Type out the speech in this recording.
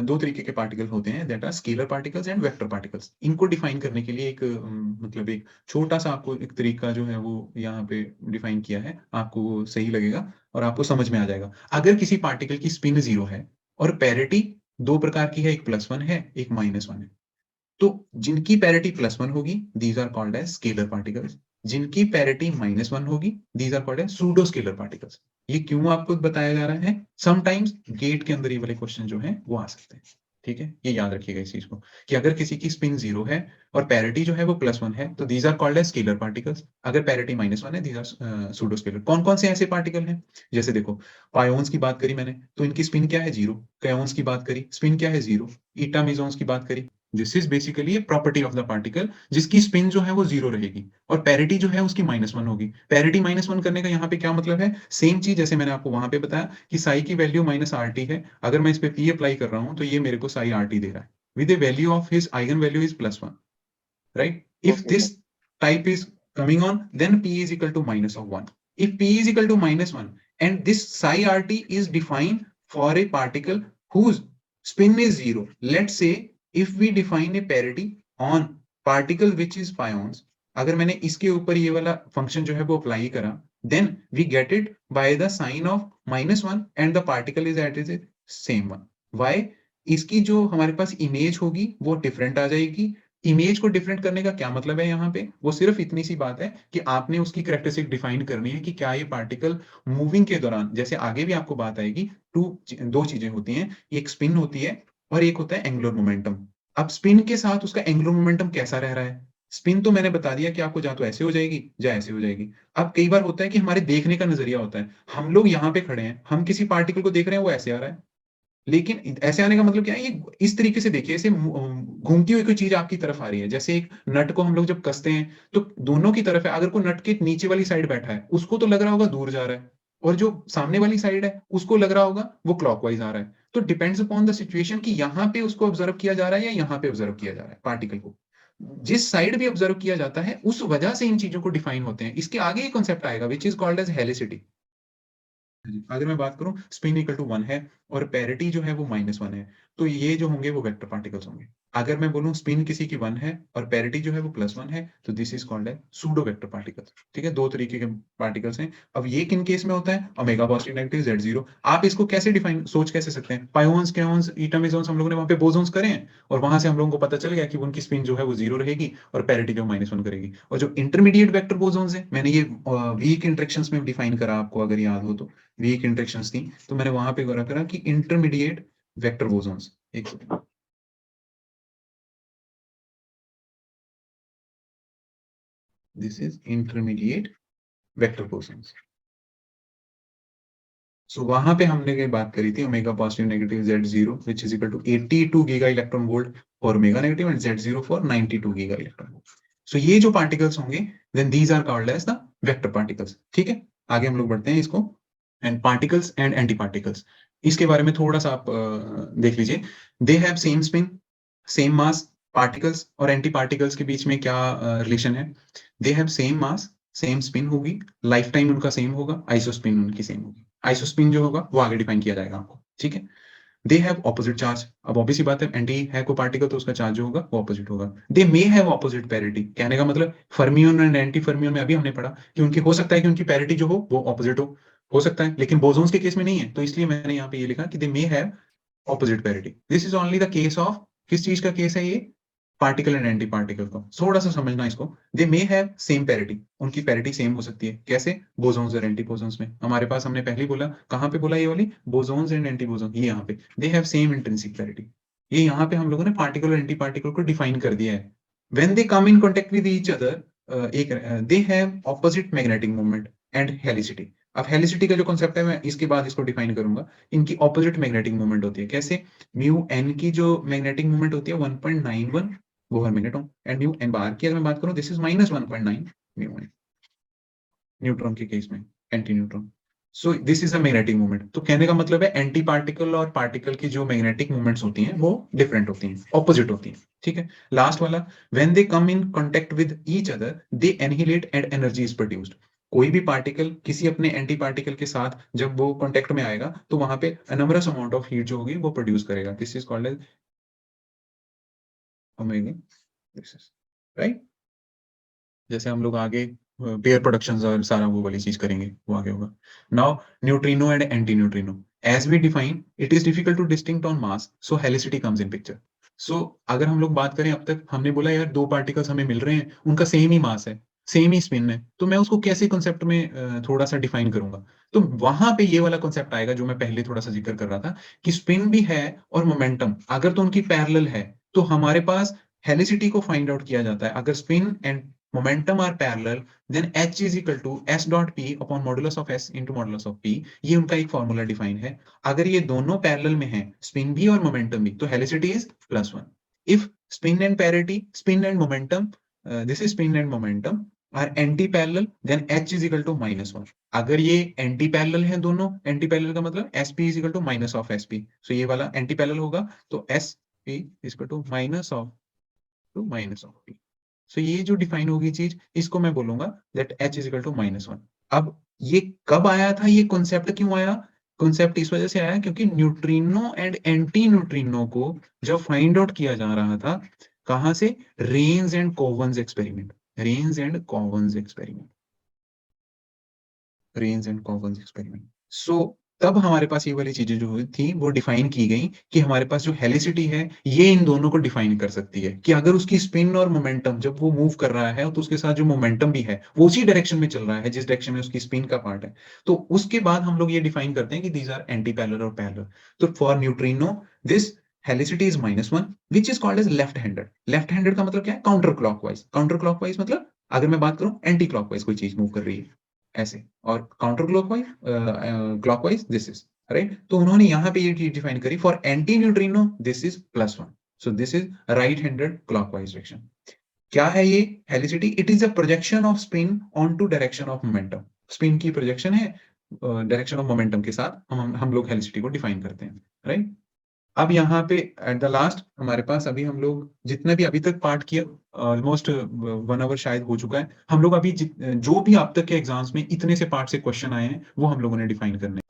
दो तरीके के पार्टिकल होते हैं, that are scalar particles and vector particles. इनको डिफाइन करने के लिए एक मतलब एक छोटा-सा आपको एक तरीका जो है वो यहाँ पे डिफाइन किया है, आपको वो सही लगेगा और आपको समझ में आ जाएगा। अगर किसी पार्टिकल की स्पिन 0 है और पैरिटी 2 प्रकार की है, एक +1 है, एक -1 है। तो जिनकी पैरिटी +1 होगी, these are called as scalar particles. जिनकी पैरिटी -1 होगी, these are called as pseudo scalar particles. ये क्यों आपको बताया जा रहा है? समटाइम्स गेट के अंदर ये वाले क्वेश्चन जो हैं, वो आ सकते हैं। ठीक है? ये याद रखिएगा इस चीज़ को, कि अगर किसी की स्पिन 0 है और पैरिटी जो है वो +1 है, तो these are called as scalar particles. अगर पैरिटी -1 है, दीज़ आर सूडो स्केलर। कौन-कौन से ऐसे पार्टिकल हैं? जैसे देखो, पायोन्स की बात करी मैंने, तो इनकी स्पिन क्या है? 0। कायोन्स की बात करी, स्पिन क्या है? 0। ईटा मेसॉन्स की बात करी, this is basically a property of the particle, जिसकी स्पिन जो है वो 0 रहेगी और पैरिटी जो है उसकी -1 होगी। पैरिटी -1 करने का यहाँ पे क्या मतलब है? सेम चीज़ जैसे मैंने आपको वहाँ पे बताया कि साई की वैल्यू -RT है। अगर मैं इस पे P अप्लाई कर रहा हूँ, तो ये मेरे को साई RT दे रहा है। With the value of his eigen value is +1, right? If okay this sir. type is coming on, then P is equal to -1. If P is equal to -1 and this psi RT is defined for a particle whose spin is 0, let's say if we define a parity on particle which is pions, अगर मैंने इसके ऊपर ये वाला function जो है वो apply करा, then we get it by the sign of -1 and the particle is at its same one. Why? इसकी जो हमारे पास इमेज होगी वो डिफरेंट आ जाएगी। इमेज को डिफरेंट करने का क्या मतलब है यहाँ पे? वो सिर्फ इतनी सी बात है कि आपने उसकी कैरेक्टरिस्टिक डिफाइन करनी है कि क्या ये पार्टिकल मूविंग के दौरान, जैसे आगे भी आपको बात आएगी, दो चीजें होती हैं, एक स्पिन होती है और एक होता है एंगुलर मोमेंटम। अब स्पिन के साथ उसका एंगुलर मोमेंटम कैसा रह रहा है? स्पिन तो मैंने बता दिया कि आपको या तो ऐसे हो जाएगी या ऐसे हो जाएगी। अब कई बार होता है कि हमारे देखने का नजरिया होता है, हम लोग यहाँ पे खड़े हैं, हम किसी पार्टिकल को देख रहे हैं, वो ऐसे आ रहा है, लेकिन ऐसे आने का मतलब क्या है? ये इस तरीके से देखिए, ऐसे घूमती हुई कोई चीज आपकी तरफ आ रही है। जैसे एक नट को हम लोग जब कसते हैं, तो दोनों की तरफ है। अगर कोई नट के नीचे वाली साइड बैठा है, उसको तो लग रहा होगा दूर जा रहा है, और जो सामने वाली साइड है उसको लग रहा होगा वो क्लॉकवाइज आ रहा है। तो डिपेंड्स अपॉन द सिचुएशन कि यहाँ पे उसको ऑब्जर्व किया जा रहा है या यहाँ पे ऑब्जर्व किया जा रहा है पार्टिकल को। जिस साइड भी ऑब्जर्व किया जाता है, उस वजह से इन चीजों को डिफाइन होते हैं। इसके आगे एक कॉन्सेप्ट आएगा which is called as helicity. अगर मैं बात करूं, स्पिन इक्वल टू 1 है और पैरिटी जो है वो -1 है, तो ये जो होंगे वो वेक्टर पार्टिकल्स होंगे। अगर मैं बोलूं स्पिन किसी की 1 है और पैरिटी जो है वो +1 है, तो दिस इज कॉल्ड है सूडो वेक्टर पार्टिकल्स। ठीक है, दो तरीके के पार्टिकल्स हैं। अब ये किन केस में होता है? Omega positive negative Z0। आप इसको कैसे डिफाइन सोच कैसे सकते हैं? पायोन्स, कायोन्स, एटम मेसॉन्स हम लोगों ने वहां पे बोसॉन्स करे हैं, और वहां से हम लोगों को पता चल गया कि उनकी स्पिन जो है वो 0 रहेगी और पैरिटी जो -1 करेगी। और जो इंटरमीडिएट वेक्टर बोसॉन्स है, मैंने ये वीक इंटरेक्शंस में डिफाइन करा, आपको अगर याद हो तो वीक इंटरेक्शंस थी, तो मैंने वहां पे करा कि इंटरमीडिएट वेक्टर बोसॉन्स। एक second, this is intermediate vector bosons. So वहां पे हमने ये बात करी थी, omega positive negative Z0 which is equal to 82 giga electron volt for omega negative and Z0 for 92 giga electron volt. So ये जो पार्टिकल्स होंगे, then these are called as the vector particles. ठीक है, आगे हम लोग बढ़ते हैं इसको। And particles and anti particles, इसके बारे में थोड़ा सा आप देख लीजिए। They have same spin, same mass. Particles और एंटी पार्टिकल्स के बीच में क्या रिलेशन है? They have same mass, same spin होगी, लाइफ टाइम उनका सेम होगा, आइसोस्पिन उनकी सेम होगी। आइसोस्पिन जो होगा वो आगे डिफाइन किया जाएगा आपको। ठीक है, दे हैव ऑपोजिट चार्ज। अब ऑब्वियस सी बात है, एंटी है कोई पार्टिकल तो उसका चार्ज जो होगा वो ऑपोजिट होगा। दे मे हैव ऑपोजिट पैरिटी, कहने का मतलब फर्मियन एंड एंटी फर्मियन में अभी हमने पढ़ा कि उनकी हो सकता है कि उनकी पैरिटी जो हो ऑपोजिट हो सकता है, लेकिन बोसॉन्स के केस में नहीं है, तो इसलिए मैंने यहाँ पे ये लिखा कि they may have opposite parity. This is only the case of, किस चीज का केस है ये? पार्टिकल एंड एंटी पार्टिकल को थोड़ा सा समझना इसको। दे मे हैव सेम पैरिटी, उनकी पैरिटी सेम हो सकती है। कैसे? बोसॉन्स और एंटी बोसॉन्स में हमारे पास, हमने पहले ही बोला, कहां पे बोला ये वाली? बोसॉन्स एंड एंटी बोसॉन, ये यहाँ पे they have same intrinsic parity. ये यहाँ पे हम लोगों ने पार्टिकल और एंटी पार्टिकल को डिफाइन कर दिया है। When they come in contact with each other, एक they have opposite magnetic moment and helicity. अब हेलिसिटी का जो कॉन्सेप्ट है, मैं इसके बाद इसको डिफाइन करूंगा। इनकी ऑपोजिट मैग्नेटिक मोमेंट होती है। कैसे? म्यू एन की जो मैग्नेटिक मोमेंट होती है 1.91 Bohr magneton, and mu N bar की अगर मैं बात करूं, this is -1.9 mu N neutron के केस में, anti neutron. So this is a magnetic movement. तो कहने का मतलब है एंटी पार्टिकल और पार्टिकल की जो मैग्नेटिक मूवमेंट्स होती हैं वो डिफरेंट होती हैं, ऑपोजिट होती हैं। ठीक है, लास्ट वाला, when they come in contact with each other they annihilate and energy is produced. कोई भी पार्टिकल किसी अपने एंटी पार्टिकल के साथ जब वो कांटेक्ट में आएगा तो वहां पे अनमरस अमाउंट ऑफ हीट जो होगी वो प्रोड्यूस करेगा। This is called as omega, this is right. जैसे हम लोग आगे पेयर प्रोडक्शन और सारा वो वाली चीज करेंगे, वो आगे होगा। Now neutrino and anti neutrino, as we define it is difficult to distinct on mass, so helicity comes in picture. So अगर हम लोग बात करें, अब तक हमने बोला यार दो पार्टिकल्स हमें मिल रहे हैं, उनका सेम ही मास है, सेम ही स्पिन है, तो मैं उसको कैसे कॉन्सेप्ट में थोड़ा सा डिफाइन करूंगा। तो वहां पे ये वाला कॉन्सेप्ट आएगा जो मैं पहले थोड़ा सा जिक्र कर रहा था, कि स्पिन भी है और मोमेंटम अगर तो उनकी पैरेलल है तो हमारे पास हेलिसिटी को फाइंड आउट किया जाता है। अगर spin and momentum are parallel, then H is equal to S dot P upon modulus of S into modulus of P। ये उनका एक फॉर्मूला डिफाइन है। अगर ये दोनों पैरेलल में हैं, स्पिन भी और मोमेंटम भी, तो helicity is +1। If spin and parity, spin and momentum, this is spin and momentum are anti parallel, then H is equal to -1। अगर ये एंटी पैरेलल हैं दोनों, एंटी पैरेलल का मतलब SP is equal to minus of SP, सो ये वाला anti parallel होगा, तो SP is equal to minus of P। सो ये जो डिफाइन होगी चीज, इसको मैं बोलूंगा that H is equal to -1। अब ये कब आया था, ये कॉन्सेप्ट क्यों आया? कॉन्सेप्ट इस वजह से आया क्योंकि न्यूट्रिनो एंड एंटी न्यूट्रिनो को जब फाइंड आउट किया जा रहा था, कहां से? Reines and Cowan's experiment, Reines and Cowan's experiment, Reines and Cowan's experiment. So तब हमारे पास ये वाली चीजें जो थी वो डिफाइन की गई कि हमारे पास जो हेलिसिटी है ये इन दोनों को डिफाइन कर सकती है, कि अगर उसकी स्पिन और मोमेंटम जब वो मूव कर रहा है तो उसके साथ जो मोमेंटम भी है वो उसी डायरेक्शन में चल रहा है जिस डायरेक्शन में उसकी स्पिन का पार्ट है। तो उसके बाद हम लोग ये डिफाइन करते हैं कि दीज आर एंटी पैरेलल और पैरेलल। तो for neutrino this helicity is -1 which is called as left handed. Left handed का मतलब क्या है? Counter clockwise. काउंटर क्लॉकवाइज मतलब अगर मैं बात करूं एंटी क्लॉकवाइज कोई चीज मूव कर रही है ऐसे, और counter clockwise clockwise this is right. तो उन्होंने यहाँ पे ये चीज डिफाइन करी, for anti neutrino this is +1, so this is right handed clockwise direction. क्या है ये helicity? It is a projection of spin on to direction of momentum. Spin की प्रोजेक्शन है डायरेक्शन ऑफ मोमेंटम के साथ, हम लोग हेलिसिटी को डिफाइन करते हैं, राइट। अब यहाँ पे एट द लास्ट हमारे पास अभी हम लोग जितने भी अभी तक पार्ट किया, ऑलमोस्ट 1 आवर शायद हो चुका है। हम लोग अभी जो भी अब तक के एग्जाम्स में इतने से पार्ट से क्वेश्चन आए हैं वो हम लोगों ने डिफाइन करने हैं।